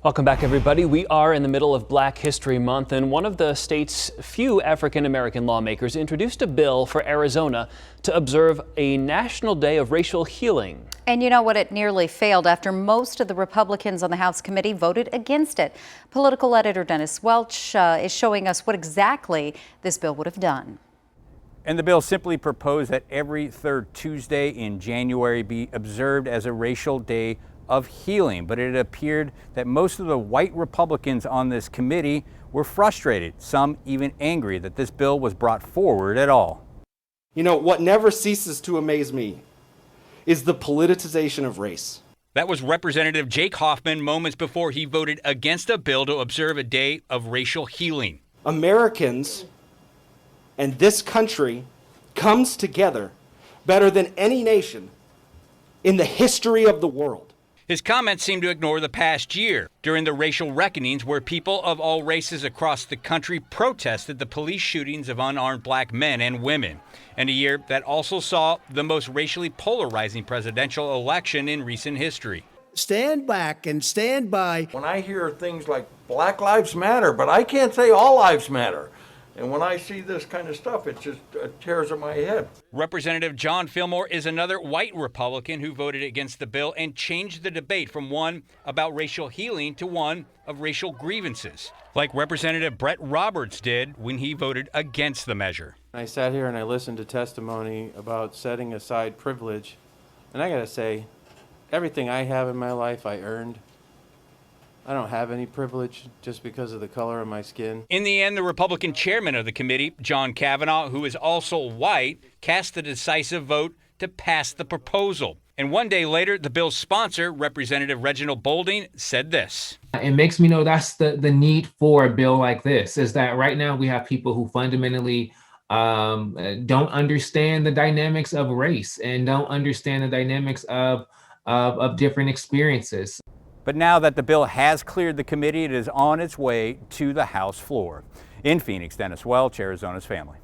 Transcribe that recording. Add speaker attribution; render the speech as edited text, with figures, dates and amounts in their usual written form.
Speaker 1: Welcome back, everybody. We are in the middle of Black History Month, and one of the state's few African-American lawmakers introduced a bill for Arizona to observe a National Day of Racial Healing.
Speaker 2: And you know what? It nearly failed after most of the Republicans on the House committee voted against it. Political editor Dennis Welch is showing us what exactly this bill would have done.
Speaker 3: And the bill simply proposed that every third Tuesday in January be observed as a racial day of healing, but it appeared that most of the white Republicans on this committee were frustrated, some even angry that this bill was brought forward at all.
Speaker 4: You know, what never ceases to amaze me is the politicization of race.
Speaker 3: That was Representative Jake Hoffman moments before he voted against a bill to observe a day of racial healing.
Speaker 4: Americans and this country comes together better than any nation in the history of the world.
Speaker 3: His comments seem to ignore the past year, during the racial reckonings where people of all races across the country protested the police shootings of unarmed black men and women, and a year that also saw the most racially polarizing presidential election in recent history.
Speaker 5: Stand back and stand by.
Speaker 6: When I hear things like Black Lives Matter, but I can't say all lives matter. And when I see this kind of stuff, it just tears at my head.
Speaker 3: Representative John Fillmore is another white Republican who voted against the bill and changed the debate from one about racial healing to one of racial grievances, like Representative Brett Roberts did when he voted against the measure.
Speaker 7: I sat here and I listened to testimony about setting aside privilege, and I gotta say, everything I have in my life I earned. I don't have any privilege just because of the color of my skin.
Speaker 3: In the end, the Republican chairman of the committee, John Kavanaugh, who is also white, cast the decisive vote to pass the proposal. And one day later, the bill's sponsor, Representative Reginald Boulding, said this.
Speaker 8: It makes me know that's the need for a bill like this, is that right now we have people who fundamentally don't understand the dynamics of race and don't understand the dynamics of different experiences.
Speaker 3: But now that the bill has cleared the committee, it is on its way to the House floor. In Phoenix, Dennis Welch, Arizona's Family.